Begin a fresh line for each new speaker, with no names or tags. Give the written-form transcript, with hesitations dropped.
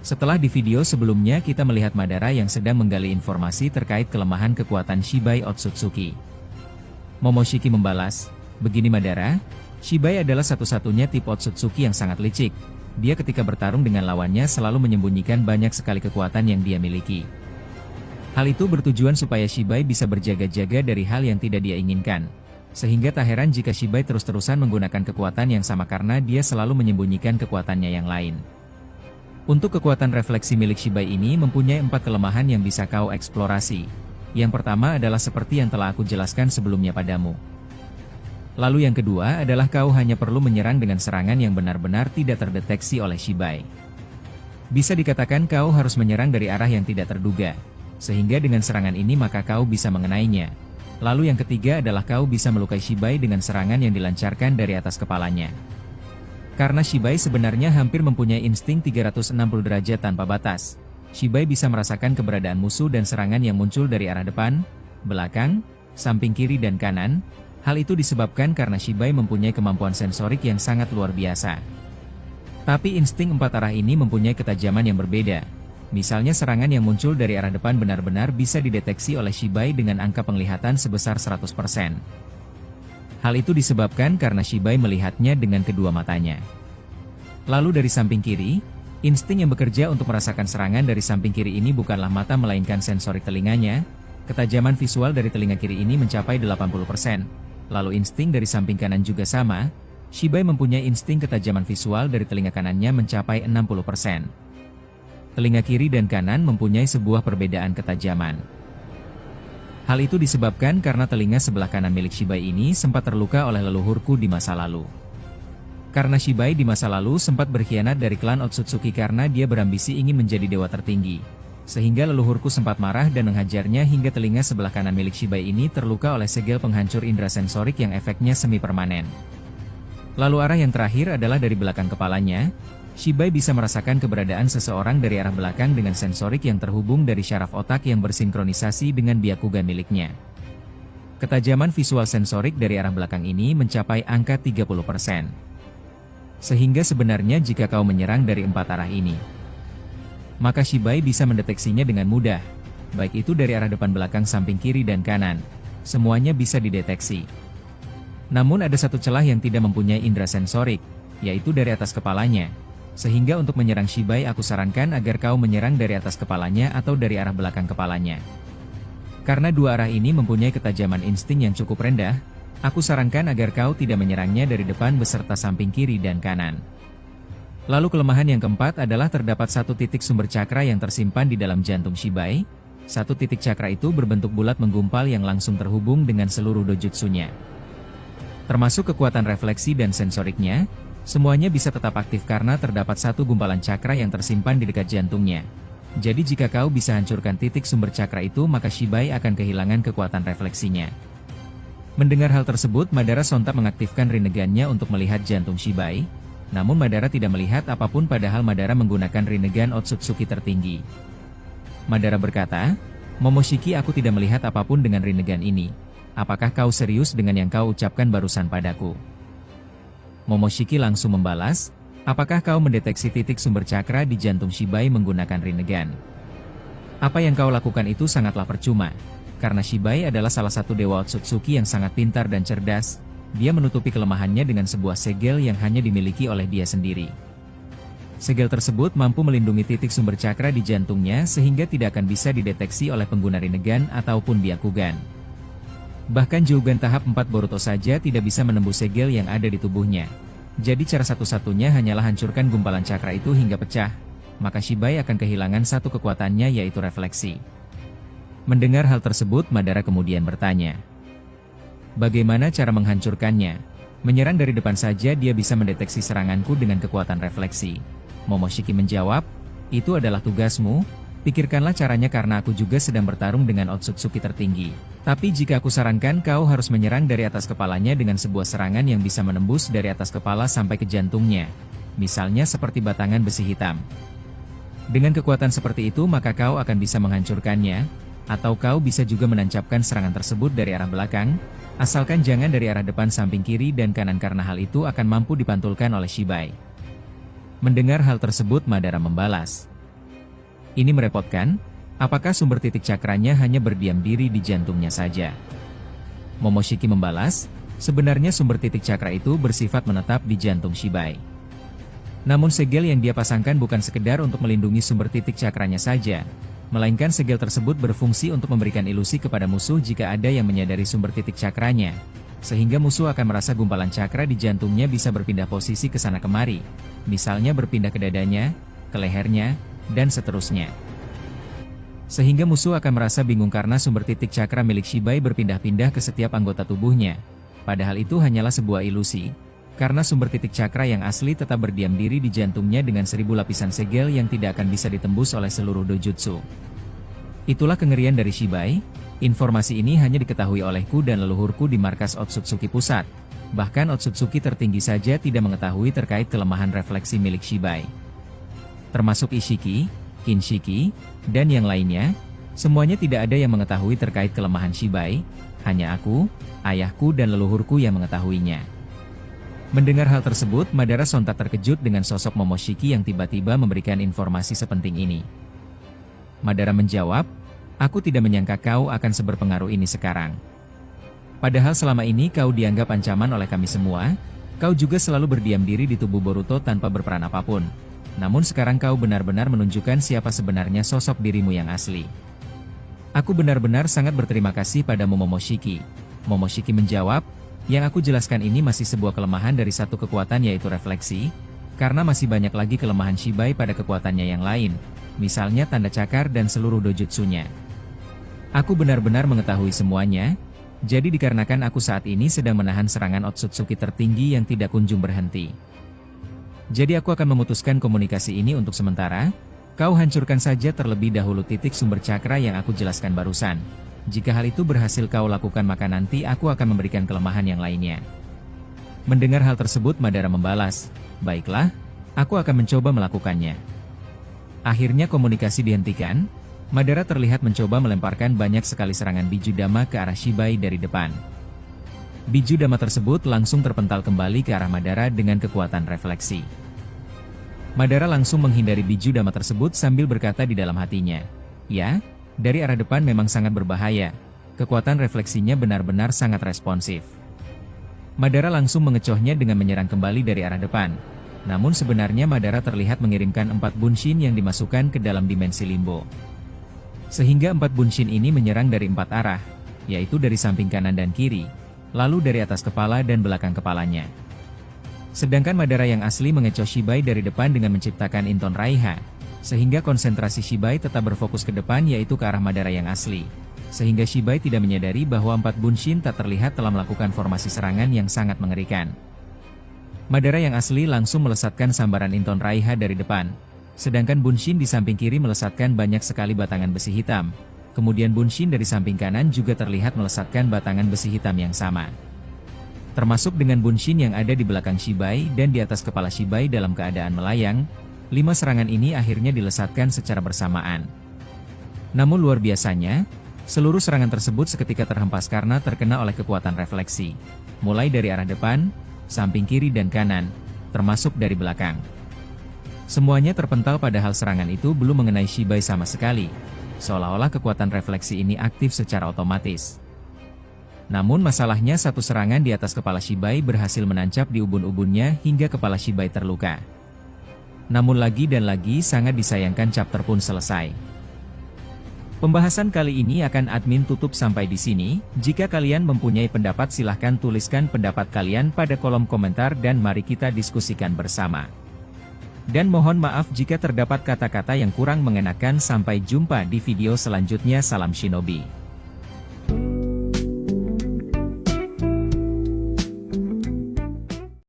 Setelah di video sebelumnya kita melihat Madara yang sedang menggali informasi terkait kelemahan kekuatan Shibai Otsutsuki. Momoshiki membalas, "Begini Madara, Shibai adalah satu-satunya tipe Otsutsuki yang sangat licik. Dia ketika bertarung dengan lawannya selalu menyembunyikan banyak sekali kekuatan yang dia miliki. Hal itu bertujuan supaya Shibai bisa berjaga-jaga dari hal yang tidak dia inginkan. Sehingga tak heran jika Shibai terus-terusan menggunakan kekuatan yang sama karena dia selalu menyembunyikan kekuatannya yang lain. Untuk kekuatan refleksi milik Shibai ini mempunyai 4 kelemahan yang bisa kau eksplorasi. Yang pertama adalah seperti yang telah aku jelaskan sebelumnya padamu. Lalu yang kedua adalah kau hanya perlu menyerang dengan serangan yang benar-benar tidak terdeteksi oleh Shibai. Bisa dikatakan kau harus menyerang dari arah yang tidak terduga. Sehingga dengan serangan ini maka kau bisa mengenainya. Lalu yang ketiga adalah kau bisa melukai Shibai dengan serangan yang dilancarkan dari atas kepalanya. Karena Shibai sebenarnya hampir mempunyai insting 360 derajat tanpa batas. Shibai bisa merasakan keberadaan musuh dan serangan yang muncul dari arah depan, belakang, samping kiri dan kanan. Hal itu disebabkan karena Shibai mempunyai kemampuan sensorik yang sangat luar biasa. Tapi insting 4 arah ini mempunyai ketajaman yang berbeda. Misalnya serangan yang muncul dari arah depan benar-benar bisa dideteksi oleh Shibai dengan angka penglihatan sebesar 100%. Hal itu disebabkan karena Shibai melihatnya dengan kedua matanya. Lalu dari samping kiri, insting yang bekerja untuk merasakan serangan dari samping kiri ini bukanlah mata melainkan sensorik telinganya. Ketajaman visual dari telinga kiri ini mencapai 80%. Lalu insting dari samping kanan juga sama. Shibai mempunyai insting ketajaman visual dari telinga kanannya mencapai 60%. Telinga kiri dan kanan mempunyai sebuah perbedaan ketajaman. Hal itu disebabkan karena telinga sebelah kanan milik Shibai ini sempat terluka oleh leluhurku di masa lalu. Karena Shibai di masa lalu sempat berkhianat dari klan Otsutsuki karena dia berambisi ingin menjadi dewa tertinggi. Sehingga leluhurku sempat marah dan menghajarnya hingga telinga sebelah kanan milik Shibai ini terluka oleh segel penghancur indera sensorik yang efeknya semi permanen. Lalu arah yang terakhir adalah dari belakang kepalanya. Shibai bisa merasakan keberadaan seseorang dari arah belakang dengan sensorik yang terhubung dari syaraf otak yang bersinkronisasi dengan Byakugan miliknya. Ketajaman visual sensorik dari arah belakang ini mencapai angka 30%. Sehingga sebenarnya jika kau menyerang dari 4 arah ini, maka Shibai bisa mendeteksinya dengan mudah. Baik itu dari arah depan, belakang, samping, kiri, dan kanan. Semuanya bisa dideteksi. Namun ada satu celah yang tidak mempunyai indera sensorik, yaitu dari atas kepalanya. Sehingga untuk menyerang Shibai aku sarankan agar kau menyerang dari atas kepalanya atau dari arah belakang kepalanya. Karena dua arah ini mempunyai ketajaman insting yang cukup rendah, aku sarankan agar kau tidak menyerangnya dari depan beserta samping kiri dan kanan. Lalu kelemahan yang keempat adalah terdapat satu titik sumber cakra yang tersimpan di dalam jantung Shibai. Satu titik cakra itu berbentuk bulat menggumpal yang langsung terhubung dengan seluruh dojutsunya. Termasuk kekuatan refleksi dan sensoriknya. Semuanya bisa tetap aktif karena terdapat satu gumpalan cakra yang tersimpan di dekat jantungnya. Jadi jika kau bisa hancurkan titik sumber cakra itu maka Shibai akan kehilangan kekuatan refleksinya. Mendengar hal tersebut Madara sontak mengaktifkan Rinnegan-nya untuk melihat jantung Shibai. Namun Madara tidak melihat apapun padahal Madara menggunakan Rinnegan Otsutsuki tertinggi. Madara berkata, "Momoshiki, aku tidak melihat apapun dengan Rinnegan ini. Apakah kau serius dengan yang kau ucapkan barusan padaku?" Momoshiki langsung membalas, "Apakah kau mendeteksi titik sumber cakra di jantung Shibai menggunakan Rinnegan? Apa yang kau lakukan itu sangatlah percuma. Karena Shibai adalah salah satu dewa Otsutsuki yang sangat pintar dan cerdas, dia menutupi kelemahannya dengan sebuah segel yang hanya dimiliki oleh dia sendiri. Segel tersebut mampu melindungi titik sumber cakra di jantungnya sehingga tidak akan bisa dideteksi oleh pengguna Rinnegan ataupun Byakugan. Bahkan Jougan tahap 4 Boruto saja tidak bisa menembus segel yang ada di tubuhnya. Jadi cara satu-satunya hanyalah hancurkan gumpalan cakra itu hingga pecah, maka Shibai akan kehilangan satu kekuatannya yaitu refleksi." Mendengar hal tersebut Madara kemudian bertanya, "Bagaimana cara menghancurkannya? Menyerang dari depan saja dia bisa mendeteksi seranganku dengan kekuatan refleksi." Momoshiki menjawab, "Itu adalah tugasmu. Pikirkanlah caranya karena aku juga sedang bertarung dengan Otsutsuki tertinggi. Tapi jika aku sarankan kau harus menyerang dari atas kepalanya dengan sebuah serangan yang bisa menembus dari atas kepala sampai ke jantungnya. Misalnya seperti batangan besi hitam. Dengan kekuatan seperti itu maka kau akan bisa menghancurkannya, atau kau bisa juga menancapkan serangan tersebut dari arah belakang, asalkan jangan dari arah depan, samping kiri dan kanan karena hal itu akan mampu dipantulkan oleh Shibai." Mendengar hal tersebut Madara membalas, Ini merepotkan, apakah sumber titik cakranya hanya berdiam diri di jantungnya saja? Momoshiki membalas, sebenarnya sumber titik cakra itu bersifat menetap di jantung Shibai. Namun segel yang dia pasangkan bukan sekedar untuk melindungi sumber titik cakranya saja, melainkan segel tersebut berfungsi untuk memberikan ilusi kepada musuh jika ada yang menyadari sumber titik cakranya, sehingga musuh akan merasa gumpalan cakra di jantungnya bisa berpindah posisi ke sana kemari, misalnya berpindah ke dadanya, ke lehernya, dan seterusnya. Sehingga musuh akan merasa bingung karena sumber titik cakra milik Shibai berpindah-pindah ke setiap anggota tubuhnya, padahal itu hanyalah sebuah ilusi. Karena sumber titik cakra yang asli tetap berdiam diri di jantungnya dengan 1000 lapisan segel yang tidak akan bisa ditembus oleh seluruh dojutsu. Itulah kengerian dari Shibai. Informasi ini hanya diketahui olehku dan leluhurku di markas Otsutsuki Pusat. Bahkan Otsutsuki tertinggi saja tidak mengetahui terkait kelemahan refleksi milik Shibai. Termasuk Ishiki, Kinshiki, dan yang lainnya, semuanya tidak ada yang mengetahui terkait kelemahan Shibai, hanya aku, ayahku dan leluhurku yang mengetahuinya. Mendengar hal tersebut, Madara sontak terkejut dengan sosok Momoshiki yang tiba-tiba memberikan informasi sepenting ini. Madara menjawab, "Aku tidak menyangka kau akan seberpengaruh ini sekarang. Padahal selama ini kau dianggap ancaman oleh kami semua, kau juga selalu berdiam diri di tubuh Boruto tanpa berperan apapun. Namun sekarang kau benar-benar menunjukkan siapa sebenarnya sosok dirimu yang asli. Aku benar-benar sangat berterima kasih padamu Momoshiki." Momoshiki menjawab, "Yang aku jelaskan ini masih sebuah kelemahan dari satu kekuatan yaitu refleksi, karena masih banyak lagi kelemahan Shibai pada kekuatannya yang lain, misalnya tanda cakar dan seluruh dojutsunya. Aku benar-benar mengetahui semuanya, jadi dikarenakan aku saat ini sedang menahan serangan Otsutsuki tertinggi yang tidak kunjung berhenti. Jadi aku akan memutuskan komunikasi ini untuk sementara, kau hancurkan saja terlebih dahulu titik sumber cakra yang aku jelaskan barusan. Jika hal itu berhasil kau lakukan maka nanti aku akan memberikan kelemahan yang lainnya." Mendengar hal tersebut Madara membalas, "Baiklah, aku akan mencoba melakukannya." Akhirnya komunikasi dihentikan, Madara terlihat mencoba melemparkan banyak sekali serangan biju dama ke arah Shibai dari depan. Biju dama tersebut langsung terpental kembali ke arah Madara dengan kekuatan refleksi. Madara langsung menghindari biju dama tersebut sambil berkata di dalam hatinya, "Ya, dari arah depan memang sangat berbahaya, kekuatan refleksinya benar-benar sangat responsif." Madara langsung mengecohnya dengan menyerang kembali dari arah depan. Namun sebenarnya Madara terlihat mengirimkan 4 bunshin yang dimasukkan ke dalam dimensi limbo. Sehingga 4 bunshin ini menyerang dari 4 arah, yaitu dari samping kanan dan kiri, lalu dari atas kepala dan belakang kepalanya. Sedangkan Madara yang asli mengecoh Shibai dari depan dengan menciptakan Inton Raiha, sehingga konsentrasi Shibai tetap berfokus ke depan yaitu ke arah Madara yang asli. Sehingga Shibai tidak menyadari bahwa 4 bunshin tak terlihat telah melakukan formasi serangan yang sangat mengerikan. Madara yang asli langsung melesatkan sambaran Inton Raiha dari depan. Sedangkan bunshin di samping kiri melesatkan banyak sekali batangan besi hitam. Kemudian bunshin dari samping kanan juga terlihat melesatkan batangan besi hitam yang sama. Termasuk dengan bunshin yang ada di belakang Shibai dan di atas kepala Shibai dalam keadaan melayang. 5 serangan ini akhirnya dilesatkan secara bersamaan. Namun luar biasanya, seluruh serangan tersebut seketika terhempas karena terkena oleh kekuatan refleksi. Mulai dari arah depan, samping kiri dan kanan, termasuk dari belakang. Semuanya terpental padahal serangan itu belum mengenai Shibai sama sekali. Seolah-olah kekuatan refleksi ini aktif secara otomatis. Namun masalahnya satu serangan di atas kepala Shibai berhasil menancap di ubun-ubunnya hingga kepala Shibai terluka. Namun lagi dan lagi sangat disayangkan chapter pun selesai. Pembahasan kali ini akan admin tutup sampai di sini. Jika kalian mempunyai pendapat silahkan tuliskan pendapat kalian pada kolom komentar dan mari kita diskusikan bersama. Dan mohon maaf jika terdapat kata-kata yang kurang mengenakan. Sampai jumpa di video selanjutnya. Salam Shinobi.